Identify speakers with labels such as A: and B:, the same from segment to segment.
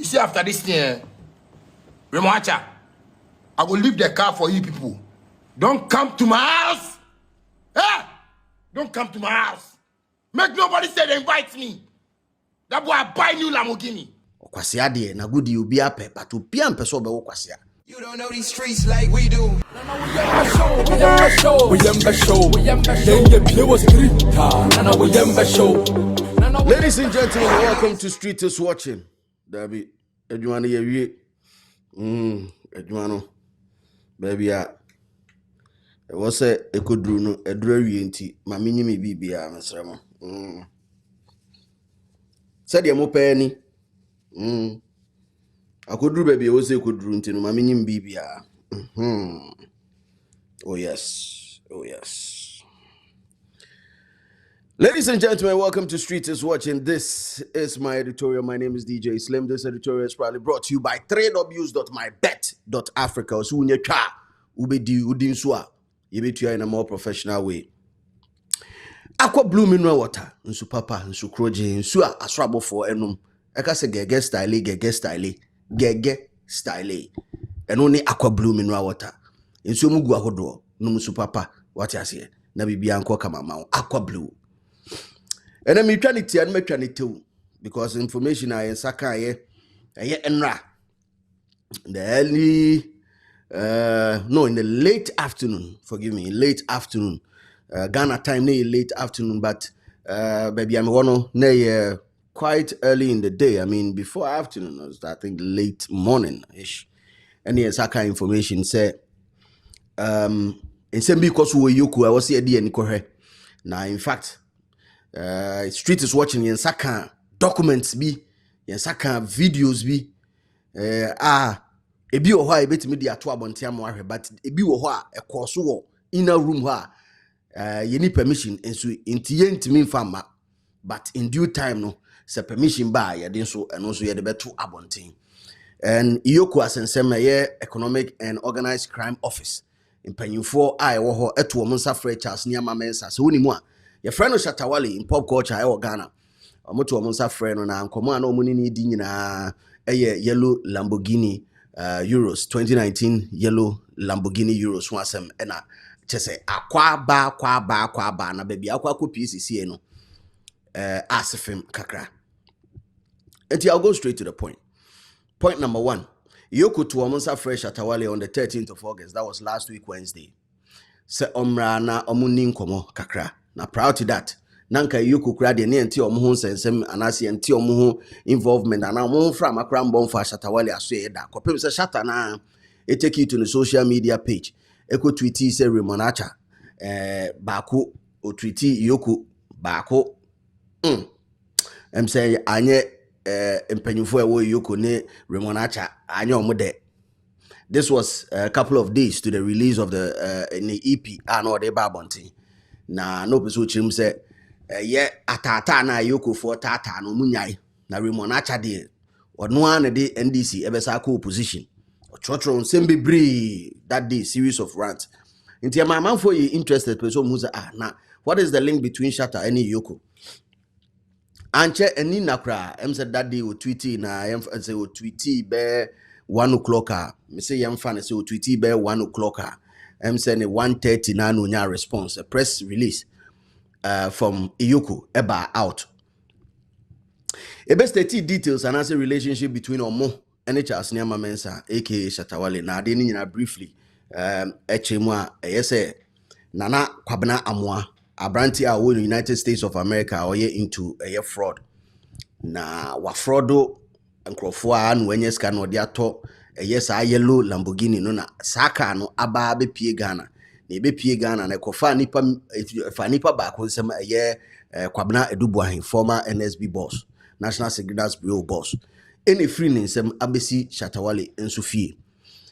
A: see after this thing, Remoacha, I will leave the car for you people. Don't come to my house. Eh? Don't come to my house. Make nobody say they invite me. That boy I buy new Lamborghini.
B: Okwasia de na good you be ape, but to be ampe so be okwasia.
C: You don't know these streets like we do.
B: Ladies and gentlemen, welcome to Street is Watching. Dabi, edwano ye wie. Edwano. Baby a. E wo se ekoduru no edura wie nti, ma menyi me bibia mesremo. Said ye mo pe ni. Akoduru baby e wo se ekoduru nti no ma menyi me bibia. Oh yes. Oh yes. Ladies and gentlemen, welcome to Street is Watching. This is my editorial. My name is DJ Slim. This editorial is proudly brought to you by www.mybet.africa. So when you try, ubedi udinsua, you bet you in a more professional way. Aqua blue mineral water, nsu papa, nsu kroje, nsu asrabo for enum. Eka se gege style. And only aqua blue mineral water. Nsu mugu ahodo, no nsu papa, what you say? Na bibi anko kama ma aqua blue. And I'm trying to because information I saka ye enra the early no in the late afternoon, forgive me, late afternoon, Ghana time late afternoon, but baby I'm one quite early in the day. I mean before afternoon, I think late morning ish. And yes, saka information say in some because we EOCO I was here and now in fact Street is Watching yen saka documents bi yen saka videos bi ebi wo ho a ebetimi di ato abontia mo ahwe, but ebi wo ho a ekoso wo inner room ho a ye ni permission enso enti ye ntimi mfama, but in due time no se permission ba ye den so eno so ye de beto abontin. And EOCO asensem ye Economic and Organized Crime Office impanyimfo a ye wo ho eto mo nsa Charles Niama Mensa so woni mu a your friend Shatta Wale in pop culture I Ghana. Omoto omonsa friend na nkomo ana omuni ni di nyina yellow Lamborghini Euros 2019 yellow Lamborghini Euros wasem ena chese akwa ba na baby akwa PCC no asifim kakra. Enti I'll go straight to the point. Point number 1. EOCO to omonsa friend Shatta Wale on the 13th of August. That was last week Wednesday. Se omra na omuni nkomo kakra. Na proud to that. Nanka EOCO kra de ne enti omo ho sensem anase enti omo ho involvement ana omo ho fra makra mbon fa Shatta Wale aso e da. Kopem se Shatta na e take you to the social media page. Eko tweeti se Remonacha baako o tweeti EOCO baako say anye empanyufo e wo EOCO ne Remonacha anye omo de. This was a couple of days to the release of the EP no de babonti. Na no person chim say ye atata na EOCO for tata no munyai na Remonacha de ono an de NDC ebesa ko opposition ochotro sembe bre that day series of rants nti my man for you interested person who say na what is the link between Shatta and EOCO anche eni nakra said that day o tweety na say o tweety be 1 o'clock me say yam fan say o tweety be 1 o'clock say 1:30 na no nya response a press release from EOCO eba out ebe state details and answer relationship between Omo and Charles Niama Mensa aka Shatta Wale na de ni briefly echemu a say Nana Kwabena Amoa abranti a wo United States of America or into a fraud na wa fraudo nkrofo a no wenye ska no de ato yes a yellow Lamborghini no na saka no aba be pie Ghana na be pie Ghana na kofa nipa ba ko sem Kwabena Edubuahin former NSB boss National Securities Bureau boss any free nsem abesi Shatta Wale enso fie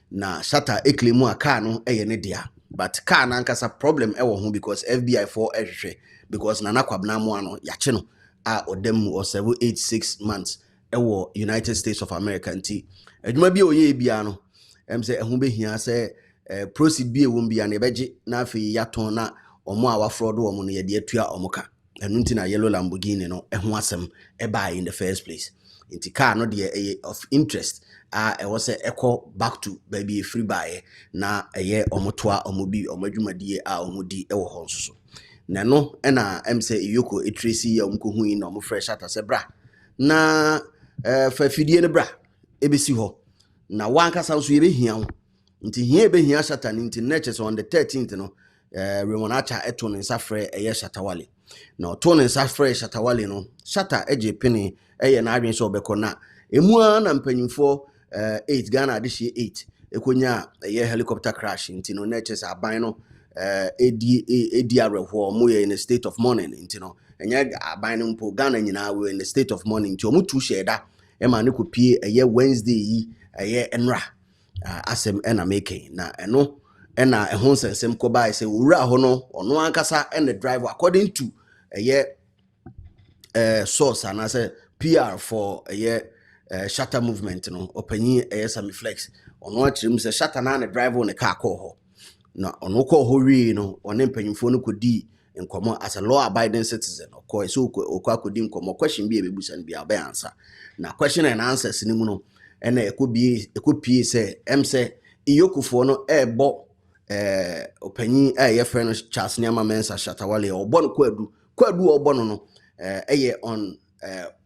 B: na Shatta eklemu a car no ne dia, but car na nkasa problem ewo ho because FBI for ehwehwe because Nana Kwabena mo ano yache no a odem or 786 months ewo United States of America nti adwuma bi oye bia no say ehun behia say proceed bi ewom bia na ebeje na afi yaton na omo a wa fraud omo no ye de atua omo ka enu nti na yellow Lamborghini no eho asem eba in the first place Inti car no de of interest it was a echo back to baby free buy na omotoa omobi omadwumadie a omudi e wo ho nso na no na say EOCO tracy ya omkohu yi na omfresh Shatta se bra na fa fidie ne bra ebesi ho na wankasa nso ye behia ho nti hia behia Shatta ni nti next on the 13th no Remonacha eto ne nsafre Shatta Wale na oto ne nsafre Shatta Wale no Shatta eje pene na adwen so obekọ na emua na mpanyimfo 8 Ghana adihye 8 ekonya helicopter crash nti no next aban no edi arehwo mo ye in a state of mourning nti no enya aban no mpo Ghana nyina we in a state of mourning nti omo tu sheda ma ne kopie Wednesday yi enra asem na making na eno na ehon sensem ko bai say owura ho no ono ankasa and the driver according to source and I say PR for Shatta movement no opanyi Sami Flex ono achirim say Shatta na the driver on the car call ho na ono call ho wi no one mpanyimfo no kodi nkomo as a law abiding citizen of course so okodi nkomo question bi ebebusa bi abai answer na question and answers ni mu no na ekopie say say EOCO for no ebo opanyi friend Charles Nyama Mensa Shatta Wale obo no kwadu obo no on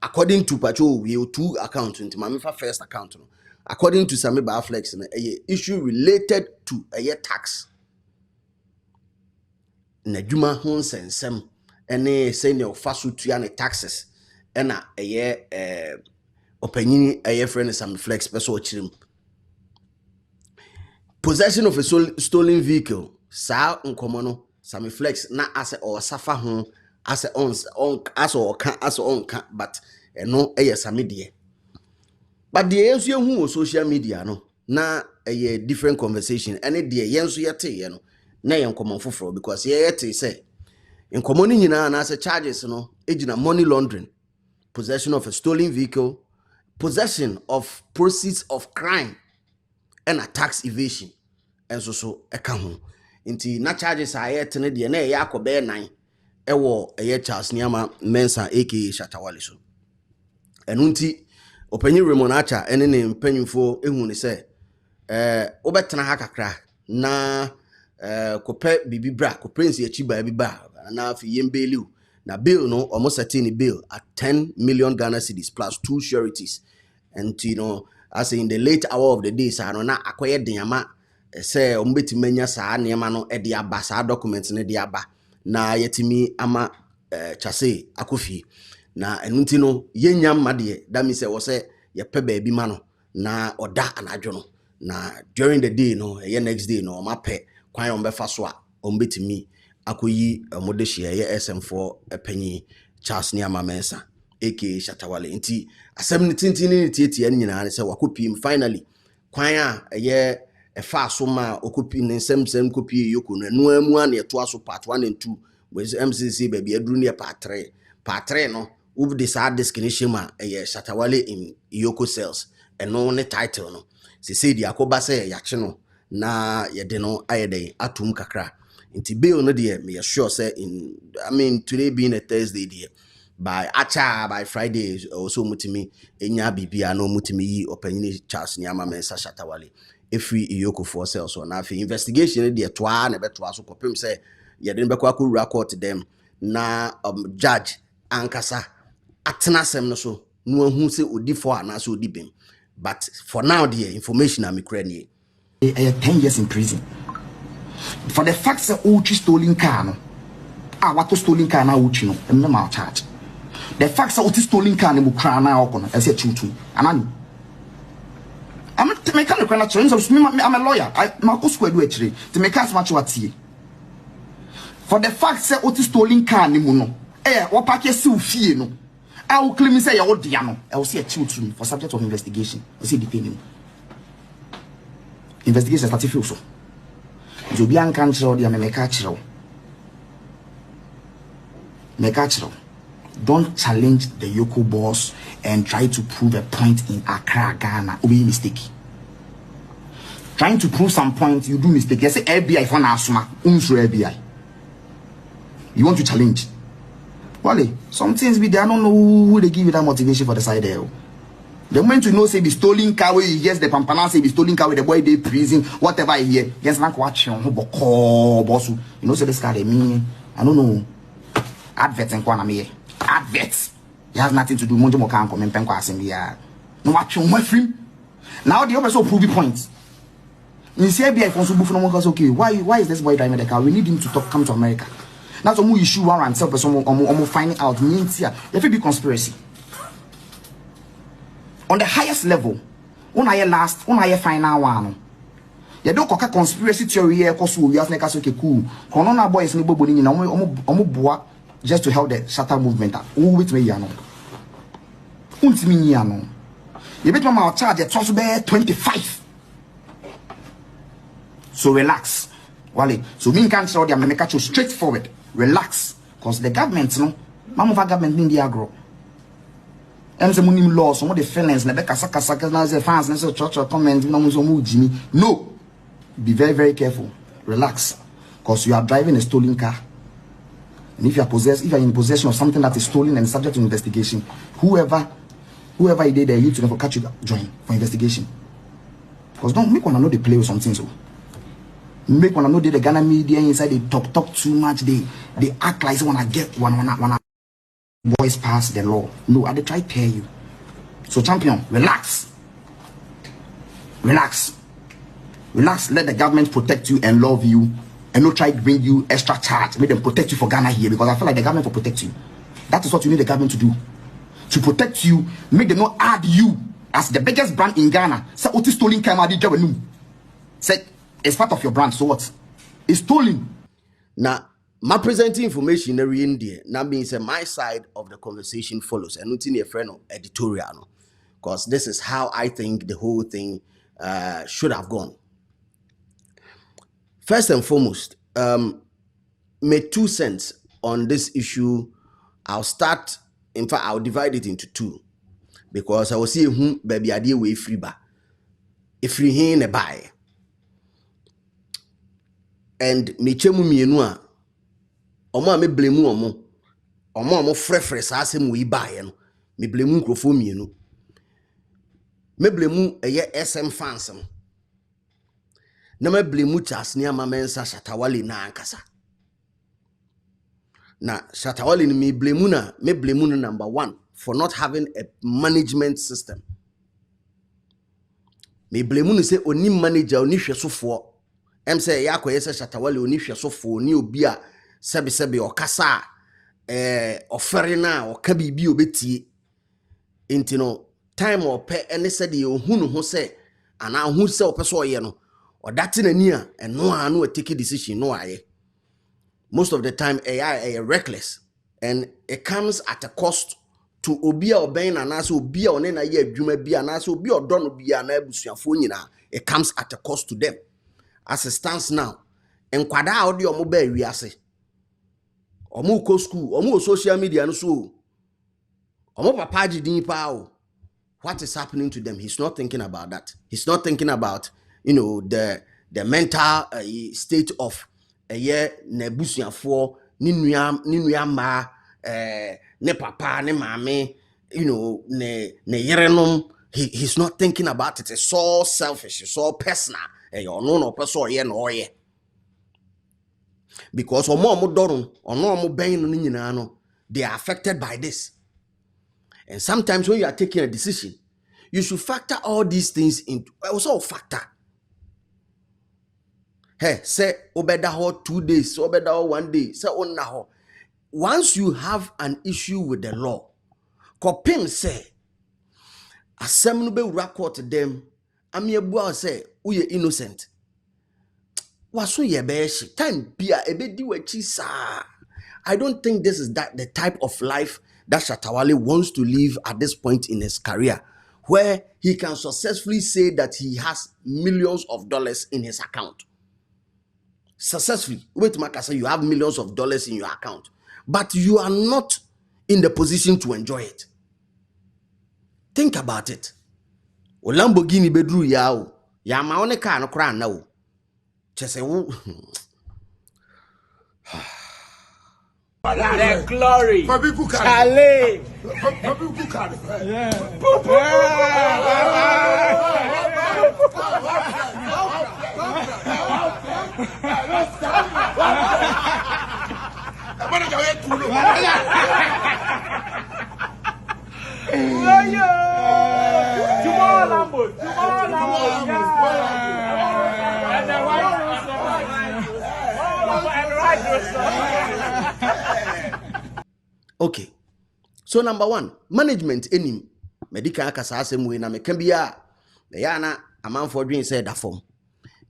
B: according to pacho we two account nti ma mefa first account no according to Sami Flex no issue related to tax na dwuma ho nsensem ene say ne ofaso tua ne taxes na opanyi friend Sami Flex person ochirim possession of a stolen vehicle sa nkomo no Sami Flex na as or suffer ho as on but no Sami de but the enso hu social media no na different conversation and the yenso yete no na nkomo foforo because yete say nkomo ni nyina na as charges no ejina money laundering, possession of a stolen vehicle, possession of proceeds of crime and a tax evasion and so eka ho nti na charges ayete ne de na akobe 9 ewo Charles Nyama Mensa aka Shatta Wale so enu nti opanyi Remonacha ene ne mpanyimfo ehu ne se obetena ha kakra na kope bibibra ko prince achiba biba na fi yembeliu na bill no almost setting bill at 10 million Ghana cedis plus 2 sureties and as in the late hour of the day sa no na akoye denyama say ombetimanya sa neema no de aba sa documents ne de aba na yetimi ama chase akofi na enunti no yenya made that means we say ye pe ba bi ma no na oda anadwo no na during the day no next day no mape kwan ombefa so a ombetimi akoyi modehye SM4 epanyi Charles Nyama Mensa aka Shatta Wale nti asem ne tintini tietie nyina ne se wakopim finally kwan a efa so ma okopi ne nsem kopi EOCO no amu an ye to aso part 1 and 2 with MCC baby aduru ne part 3 no uf the sad discrimination ma Shatta Wale in EOCO cells and no ne title no se say di akoba say ya che no na ye de no ayeden atum kakra nti bill no de me sure say today being a Thursday there by Friday also mutimi enya bibia no mutimi yi opanyi Charles Nyama Mensa Shatta Wale every EOCO for sales so na investigation dey to na beto aso kopem say ye de beko akuru court them na judge ankasa atena sem no so no ahu say odi for na so odi bem but for now the information am krani
D: 10 years in prison for the fact that uchi stolen car no what stolen car na uchi no em na charge the fact that uchi stolen car no kra na okono e say chutu anani I'm a mechanical I'm a lawyer. I'm a square do actually to make us much what for the fact that what is stolen car ni muno what pack you fee no I will claim say your diano I will see a children for subject of investigation I see depending investigation start feel so Jobian can show the make don't challenge the EOCO boss and try to prove a point in Accra, Ghana. Be mistake. Trying to prove some point, you do mistake. You say FBI for Nasuma, FBI. You want to challenge? Wale, some things be there. I don't know who they give you that motivation for the side there. The moment you know say be stolen car where you hear the pampana say be stolen car where the boy dey prison, whatever you hear, yes, like watch on who boss. You know say this car they mean, I don't know. Adverts and kwana me. Adverts. It has nothing to do. Monjo mo kan come pen kwa assembly. No watch on my film. Now the other so prove points. In Serbia, if you no goes okay, why is this boy driving the car? We need him to come to America. That's why we issue warrant, tell person finding out. There be conspiracy. On the highest level, when I last, when I final one, you don't cock a conspiracy theory here, cause we ask like okay, cool. Corona boys ni bobo ni na omo just to help the Shatta movement. Who with me yano? Untimi yano. You bet my charge at 25. So relax, Wale. So me can't show them make you straightforward. Relax, cause the government, no, mama government in the agro. And the money law, some of the feelings, na beka saka na the fans, na so church comment, no. Be very, very careful. Relax, cause you are driving a stolen car. And if you are in possession of something that is stolen and subject to investigation, whoever he did, they need to never catch you join for investigation. Because don't make one know they play with something so. Make one know the Ghana media inside they talk too much. They act like wanna get one boys pass the law. No, I try to tell you. So champion, relax. Relax. Let the government protect you and love you, and not try to bring you extra charge. Make them protect you for Ghana here, because I feel like the government will protect you. That is what you need the government to do. To protect you, make them not add you as the biggest brand in Ghana. Say Otis stolen camera say it's part of your brand. So what? It's stolen.
B: Now, my presenting information in there. Now means my side of the conversation follows, and not in a friend editorial, because this is how I think the whole thing should have gone. First and foremost, my 2 cents on this issue. I'll start. In fact, I'll divide it into two, because I will see whom baby idea way free ba. If free hin a buy. And me chemu mienu a omo me blame omo frefre sa asem we buy no me blame nkrofo mienu. Me blame eye SM fans no. Na me blame Charles ni ama mensa Shatta Wale na ankasa. Na Shatta Wale ni me blame no number 1 for not having a management system. Me blame no say oni manager oni hwesofo. Em say yakoye say Shatta Wale oni hwesofo ni obi a sebe okasa ofere na oka bibi obetie. Enti no time ope ene se de ohunu ho se ana hu se ope so oye no odate nani a eno anu take decision no aye. Most of the time AI reckless, and it comes at a cost to obi a oben anase obi a one na ye adwuma bi anase obi odo no bi na abusuafo nyina. It comes at a cost to them. As it stands now, enkwada a odi omo ba wiase omo ko school omo social media no so omo papa jidin pa o. What is happening to them? He's not thinking about that. He's not thinking about, the mental state of ne busuafo ni nua ma ne papa ne mame, ne yerenom. He's not thinking about it. It's so selfish, it's so personal. No person no oye. Because omo dorun omo ben no nyina no, they are affected by this. And sometimes when you are taking a decision, you should factor all these things into also factor. Hey, say obeda ho 2 days, obeda ho 1 day, say onna ho. Once you have an issue with the law, kopim say asem no be wura court them, amiebu say uye innocent. Waso ye be shi time bia ebedi wachi sa. I don't think this is the type of life that Shatta Wale wants to live at this point in his career, where he can successfully say that he has millions of dollars in his account. Successfully. Wait, Makasa, you have millions of dollars in your account, but you are not in the position to enjoy it. Think about it. O Lamborghini bedru yao. Ya maone car no kra na o. Chese wo
E: The glory.
A: Charlie.
B: Okay. So number one, management enim medical akasa asem we na meka bia ya na amanfo dwen say da form.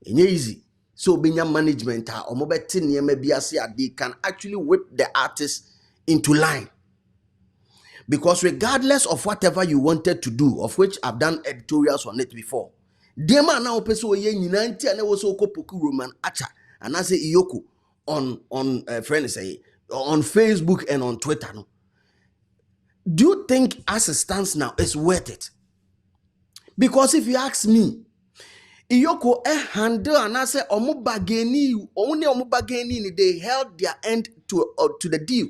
B: Enye easy. So benya management a omobeti niema bia se ade can actually whip the artist into line. Because regardless of whatever you wanted to do, of which I've done editorials on it before, dear man now person ye nyina nti ane wo so kopoku Roman acha and I say EOCO on friends say on Facebook and on Twitter no. Do you think as it stands now it's worth it? Because if you ask me, EOCO handle and I say omu bageni they held their end to the deal.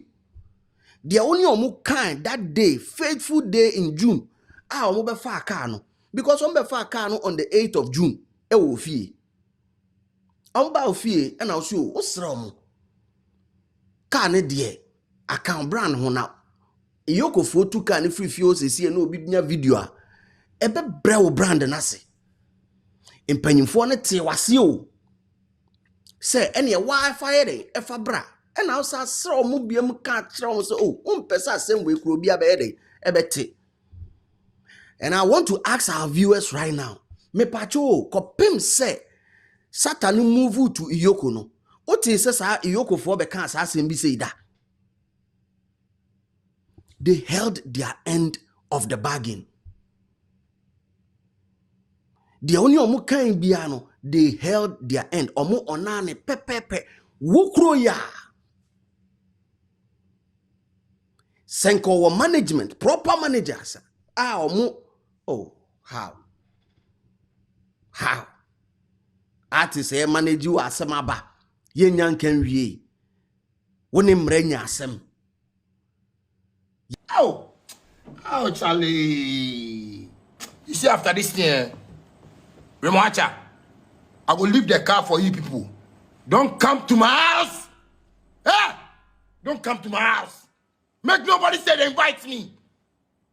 B: The only omu kind that day, faithful day in June, omu be fa car no. Because omu be fa car no on the 8th of June, e wo fie. Omu ba fie and also osra omu. Car ne die account brand ho na. EOCO for two car ne free fio se see no obi nya video a ebe bre wo brand na se. Impanyimfo ne te wase o. Say ene Wi-Fi de e fa bra. And now say sro mu biem ka kire mo say oh umpesa asem we kro bia be de e beti. And I want to ask our viewers right now. Me pacho kopim say Shatta no move to EOCO no. Oti say sa EOCO for be kan sa asem bi say da. They held their end of the bargain. The only omu kan bia no, they held their end. Omu onane pepepe wukro ya. Senko management, proper managers. Omu oh how? Artists manage you asemaba. Ye nyan ken wie. Woni mrenya asem.
A: Oh, Charlie. You see, after this thing, Remoacha, I will leave the car for you people. Don't come to my house. Eh? Don't come to my house. Make nobody say they invite me.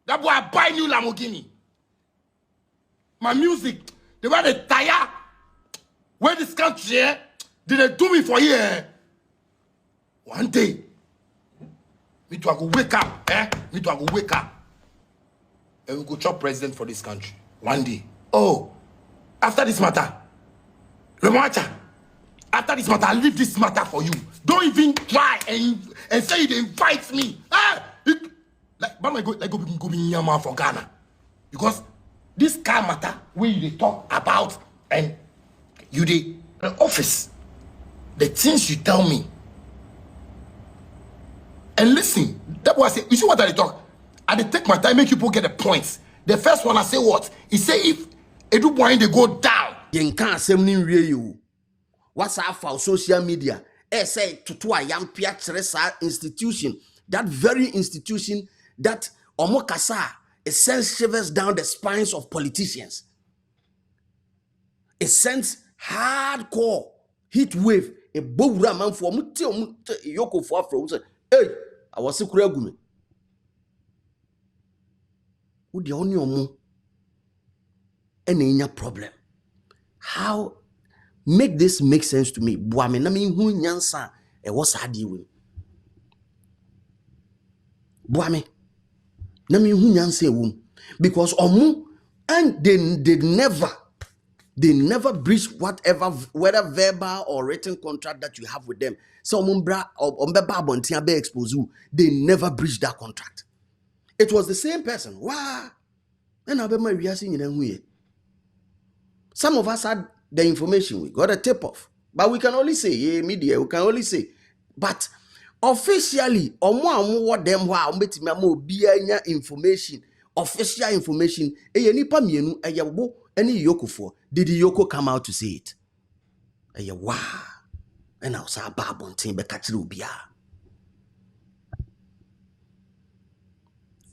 A: That boy, I buy new Lamborghini. My music, the way they tire, where this country, did they do me for here? One day, me too, I go wake up, Me too, I go wake up. And we go chop president for this country. One day. Oh, after this matter, Remoacha, after this matter, I'll leave this matter for you. Don't even try and say you invite me. Like go be Yama for Ghana. Because this kind of matter where they talk about and you the office, the things you tell me. And listen, that was it. You see what I talk? I take my time, make people get the points. The first one I say what? He say if Edu boy they go down.
B: Yen kan asem ni nwie you. What's up for social media? Say to a young pia institution, that very institution that omokasa it sends shivers down the spines of politicians. It sends hardcore heat wave. A bowra man for muti EOCO for Afro. Hey, I was secret agumi. Who the only omu? Any problem? How make this make sense to me? Buame na mi hu nyansa e wo sa de we. Buame na mi hu nyansa e wo because omu and they never breach whether verbal or written contract that you have with them. So omumbra ombeba abontia be expose you. They never breached that contract. It was the same person. Wow. And abema wiase nyina hu ye. Some of us had the information, we got a tip off, but we can only say, yeah, media, we can only say, but officially, what them information, official information, nipa mienu, any EOCO for, did the EOCO come out to say it? Wow, and I was a babon team, but catch Rubia.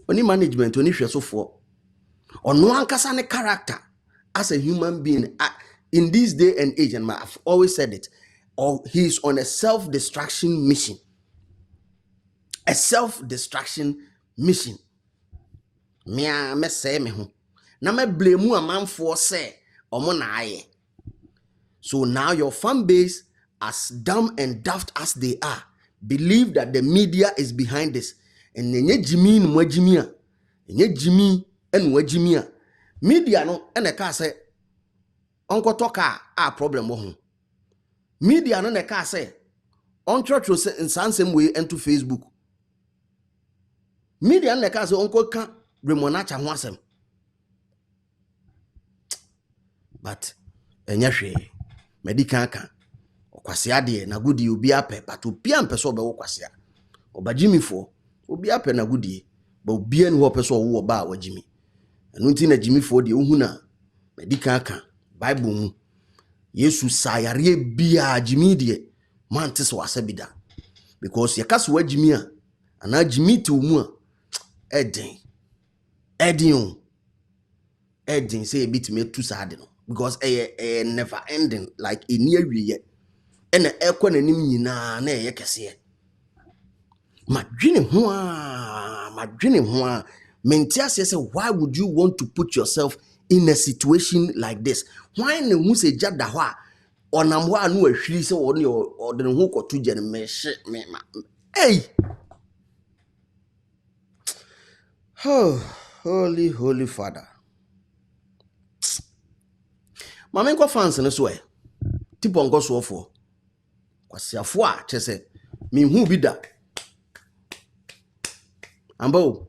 B: Oni management, oni hwe so for. Ono ankasa ne character as a human being in this day and age, and I've always said it, or he's on a self-destruction mission. A self-destruction mission. Me say me ho. Na me blame a man for say omo na aye. So now your fan base, as dumb and daft as they are, believe that the media is behind this. And nenye Jimmy no Jimmy a. Nenye Jimmy and Jimmy a. Media no and the car say Uncle Toka a problem wo ho. Media no the car say on church in same way into Facebook. Media no the car say Uncle can remonacha ho asem. But enya hwe medical kan okwasea de na gudi obi apɛ but obi ampɛ so obewo kwasea obagimi fo obi apɛ na gudi ba obi ani ho pɛ so owo ba wagimi enu nti na gimi fo de ohu na medical kan bible mu yesu sayare bia gimi de man te so asabida because yakaso wagimi a ana gimi te omu a edin say bitime tu sade no because never ending like a near we and ekwa nanim nyina na kese madwene ho a mentia say why would you want to put yourself in a situation like this? Why ne hu se jada ho a onam ho anu ahwiri se wo ne odene ho koto je ne me hey oh holy father Mama nko fans ne so tipo nko so fo kwasiafo a chese me hu bi da ambo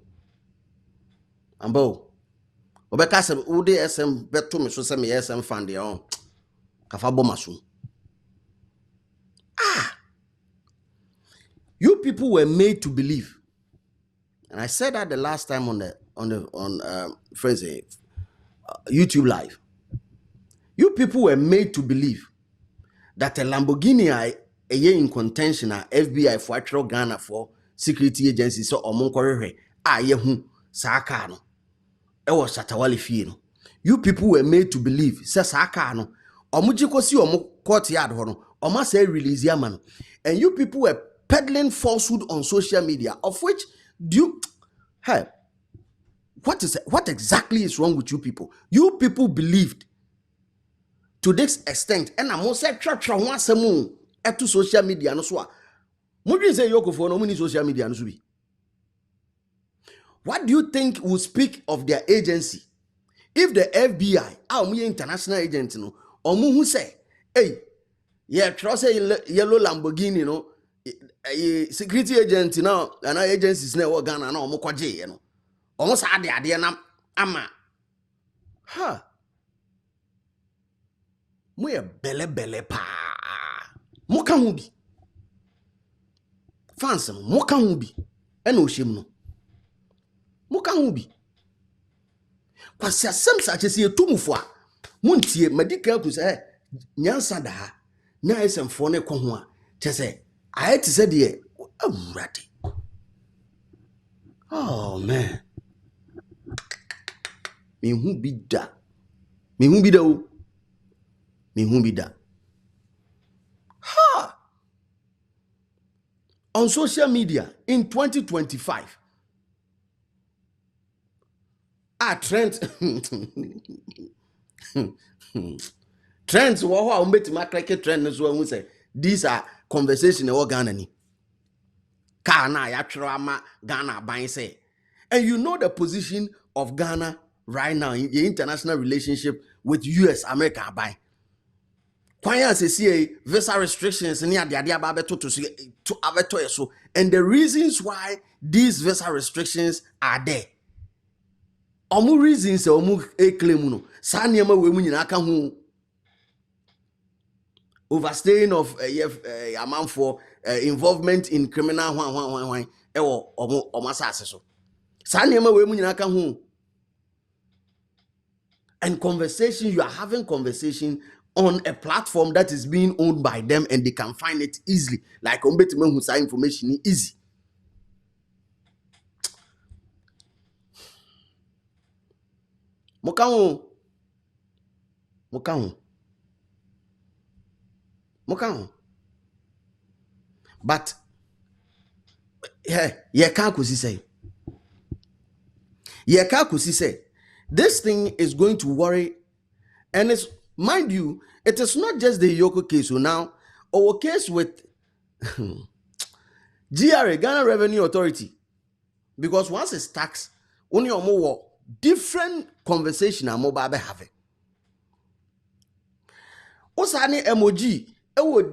B: obeka se ude SM beto me so se me SM fan de on kafa bomaso you people were made to believe, and I said that the last time on YouTube live. You people were made to believe that a Lamborghini a year in contention a FBI for actual Ghana for security agencies so omonkorehwe a ye hu saa car no e wo Shatta Wale fie no. You people were made to believe say saa car no omoji kosi court yard ho no oma say release ya man. And you people were peddling falsehood on social media, of which what exactly is wrong with you people? You people believed to this extent, and I'm also try once a moon to social media no so. Mudri say EOCO for no many social media no so be. What do you think will speak of their agency if the FBI, our international agent, no, or who say, hey, yeah, trust a yellow Lamborghini, no, security agent now, and our agencies now Ghana no mo kwaje, you know, almost had the idea na ama, ha. Moye bele pa moka hu bi fans no moka hu bi ena ohiem no moka hu bi kwasi asem sa chese etumufo a muntie medical ku say nyansa da ha na esemfo ne ko ho a chese aye ti se de awurade oh man me hu bi da o me hu bi da ha on social media in 2025 trends wo ho a umbetima click trend so hu say these are conversation e Ghana ni ka na ya twero ama Ghana ban say. And you know the position of Ghana right now in the international relationship with US America ban. Kwanya say visa restrictions ni ade aba beto to aveto so, and the reasons why these visa restrictions are there. Omu reasons omu claim no sa niam we mu nyina aka ho overstaying of amount for involvement in criminal hwan ewo omo asase so sa niam we mu nyina aka ho. And conversation, you are having conversation on a platform that is being owned by them and they can find it easily. Like information easy. Moka but yeah, can't say. This thing is going to worry, and it's, mind you, it is not just the EOCO case. So now our case with GRA, Ghana Revenue Authority, because once it's tax, only or more different conversation and mobile having. Also, any emoji,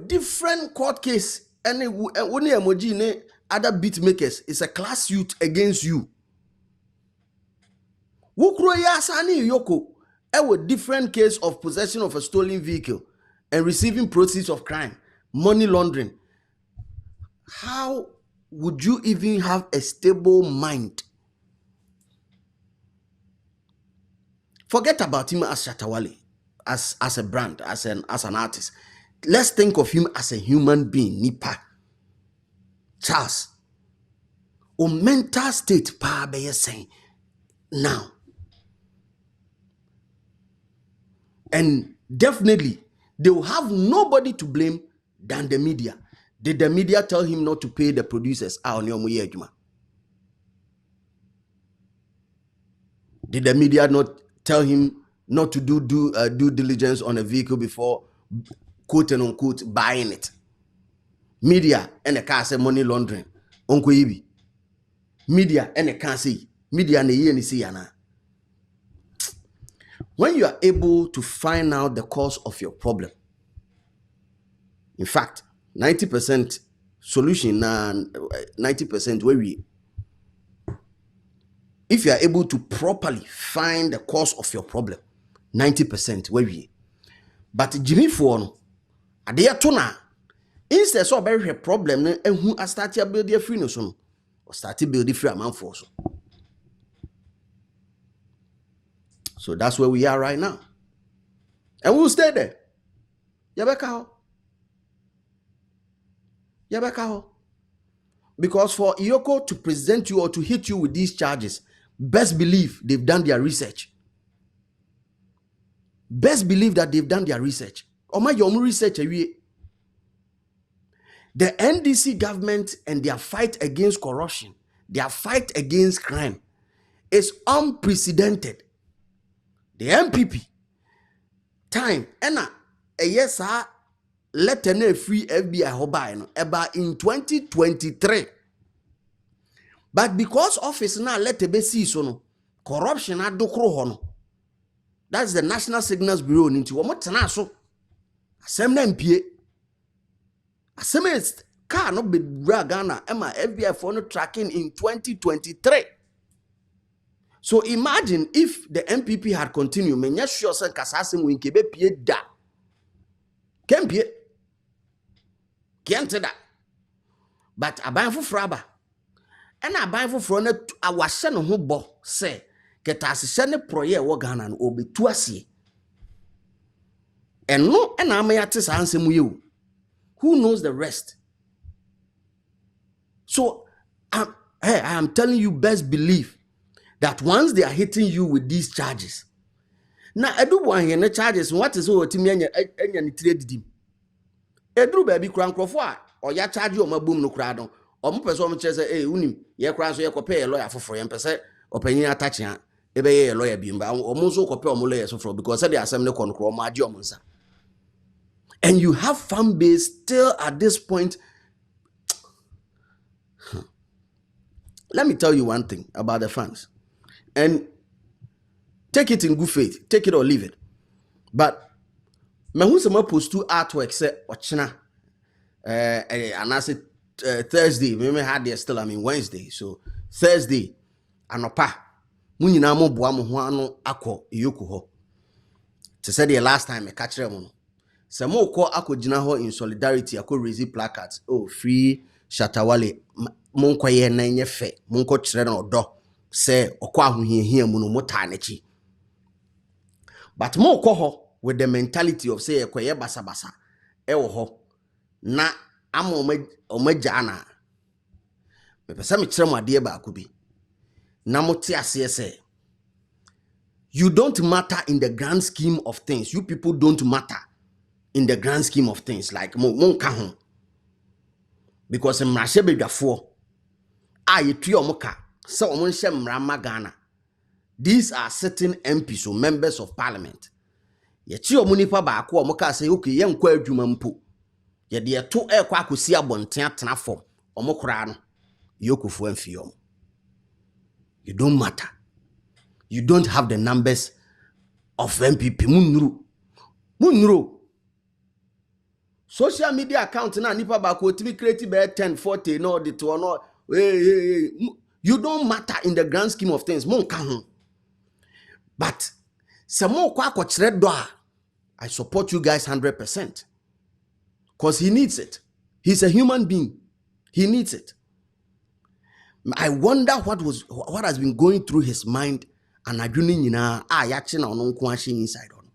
B: different court case, and only emoji ne other beat makers is a class suit against you. Wukro ya sani EOCO, different case of possession of a stolen vehicle and receiving proceeds of crime, money laundering. How would you even have a stable mind? Forget about him as Shatta Wale, as a brand, as an artist. Let's think of him as a human being. Nipa Charles, o mental state pa be saying now, and definitely they will have nobody to blame than the media. Did the media tell him not to pay the producers? Did the media not tell him not to do due diligence on a vehicle before, quote and unquote, buying it? Media and a car say money laundering. Uncle Ibi. Media and a car say media and the see. When you are able to find out the cause of your problem, in fact, 90% solution and 90% where we, if you are able to properly find the cause of your problem, 90% where we. But Jimmy Fono, at the atona, instead of a problem, and who are starting to build their free notion or starting building free amount for so. So that's where we are right now. And we'll stay there. Yabeka. Because for EOCO to present you or to hit you with these charges, best believe they've done their research. Best believe that they've done their research. Or my your research. The NDC government and their fight against corruption, their fight against crime is unprecedented. The MPP time and a yes sir letter no free FBI hobby no about in 2023. But because office now letter be see so no corruption adokro ho no. That's the National Signals Bureau into omo tena so asem na mpie asem is car no be Ghana ema FBI for no tracking in 2023. So imagine if the MPP had continued, menya sure say kasasem we nkebe pie da. Kempie. Can't that. But aban fraba. And aban foforo na awahye no ho bo say keta asese ne proye wo Ghana no obetu asie. And no and amayate sa ansem ye. Who knows the rest? So I am telling you, best believe that once they are hitting you with these charges. Now, I do want here charges. What is all to me and trade dim? Edru baby crank or ya charge you my boom no crowd or more person says, eh, unim, ye cross your pay a lawyer for and per or penny attaching a lawyer beam, but almost so compare lawyers for because they are some no control my jomunsa. And you have fan base still at this point. Let me tell you one thing about the fans. And take it in good faith, take it or leave it. But me who some post two artwork say ochina and I said Thursday, me had there still Wednesday. So Thursday anopa mu nyina mo boa mo ho ano akọ EOCO ho. To say the last time I catch them no. Se mo ko akogina ho in solidarity akọ raise placards. Oh, free Shatta Wale mon kwaye na nye fe. Mon ko kire na odo. Say okwa ahohiahia mu no motanechi. But mo ko ho with the mentality of say ekwaye basabasa ewo ho na ama omaja na me pesa me kire mo ade ba ko bi na mo te ase say You don't matter in the grand scheme of things. You people don't matter in the grand scheme of things. Like mon kahon. Because mrashe bedwafo a yetua omoka se omon hye mrama Ghana. These are certain MPs or members of parliament. Ye chi omunipa ba ko omoka say okay ye nkwa adwuma mpo. Ye de to ekwa akosi abonten atena form. Omokora no yokofo amfiyom. You don't matter. You don't have the numbers of MPP. Munuru. Social media account na nipa ba ko timi create be 10 40 no the to no. Hey. You don't matter in the grand scheme of things. But some kwa do I support you guys 100%. Because he needs it. He's a human being. He needs it. I wonder what has been going through his mind and adwene nyina yache na ono nko ahye inside on.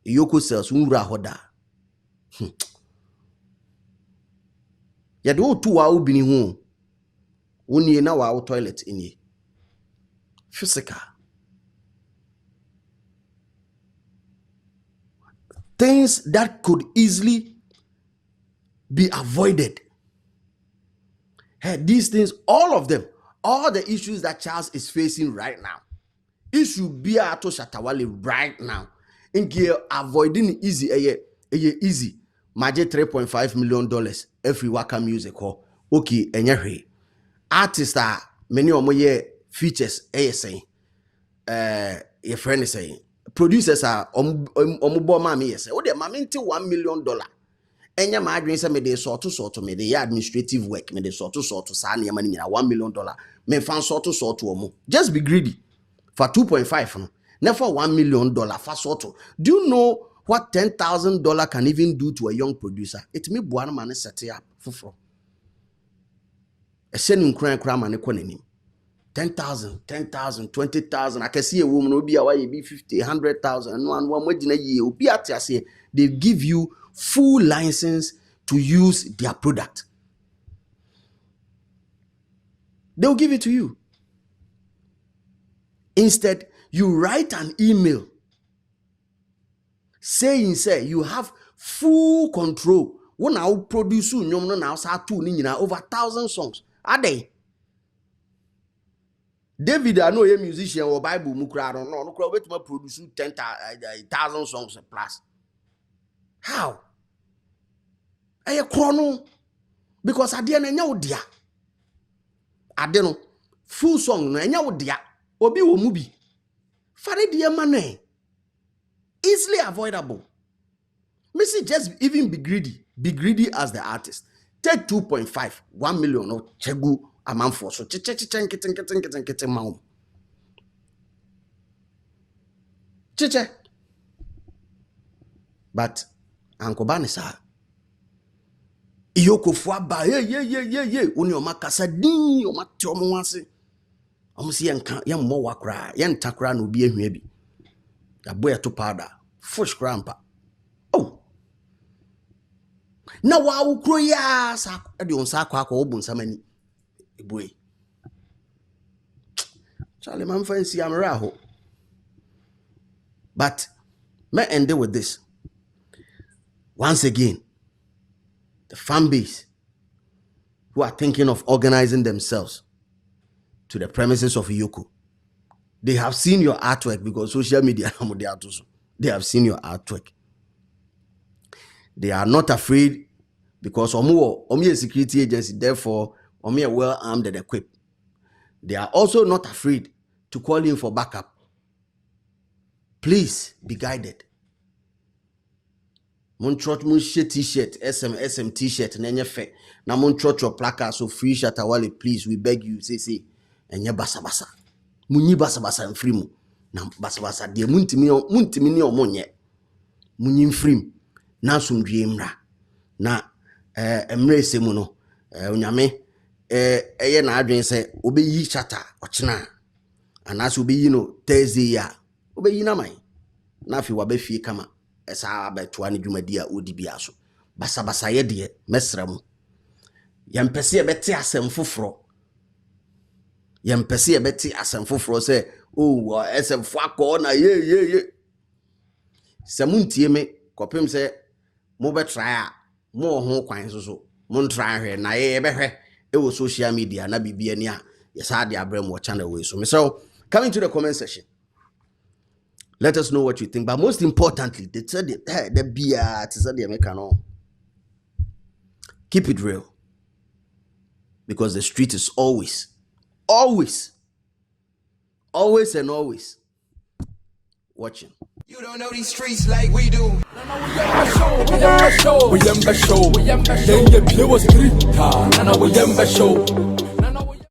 B: EOCO cells unra hoda. Ya de otu wa obini hu. Woni na wa toilet ini. Physical. Things that could easily be avoided. Hey, these things, all of them, all the issues that Charles is facing right now, issue be ato Shatta Wale right now. In here, avoiding easy, easy. Maje $3.5 million every waka music or okay, enyehe. Artists are many of my features, saying, your friend is saying, producers are omubo mami yes. Oh, they mami till $1 million. Enya ma adwen say me dey sort me dey administrative work me dey sort sa na yama nyina $1 million me fan sort omo. Just be greedy for 2.5 no na for $1 million for sort. Do you know what $10,000 can even do to a young producer? It me boa na man set up foforo e se ni nkran man ko nanim 10,000 20,000 I can see a woman obi a why be 50 100,000 no an one magina ye obi atiase they give you full license to use their product. They'll give it to you. Instead, you write an email saying, say, you have full control. When I produce now over 1,000 songs. Are they? David, I know a musician or Bible mukra no wait to produce 10,000 songs plus. How? Aye chrono because I didn't know dia. I don't know full song no enya wo dia obi wo mu bi. Fare dia mane easily avoidable. Missy just even be greedy as the artist. Take 2.5 1 million or chegu amount for so chiche maum. Chiche. But Uncle Banisa EOCO fwa ba ye oni o makasa din o mate o mo ase o si yenka ye mo wakra ye ntakra na obi ehwe bi ya boy to powder fush crampa oh na wa ukro ya sa de on sa akwa obu nsamani boy Charlie man fancy amra ho. But may end with this once again. The fan base who are thinking of organizing themselves to the premises of EOCO. They have seen your artwork because social media, they have seen your artwork. They are not afraid because Omi a security agency, therefore Omi are well armed and equipped. They are also not afraid to call in for backup. Please be guided. Mon trot mon shit t-shirt, SM t-shirt, and fe. Na mon trot your placard so free Shatta Wale, please, we beg you, say, and ya basa. Muni basa and free mu. Na basa, dear muntimi o monye. Muni free. Na sum dreamra. Na emre semuno. Unyame, na adwen say, obe yi Shatta, ochina. And as obe yi no, Thursday ya. Obe yi na mai. Na fi wabe fi kama. Esa abetuani dwumadi a odi bia so basa ye de mesrem yempese beti asem foforo se oh SM fako na ye se muntie me kopem se mo be try a mo ho kwan so mo try hwe na ye be hwe e wo social media na bibia ni a yesa de abrem wo channel we so me so coming to the comment section, let us know what you think, but most importantly they said the beer to say the American, keep it real, because the street is always and always watching.
C: You don't know these streets like we do.
E: We am show.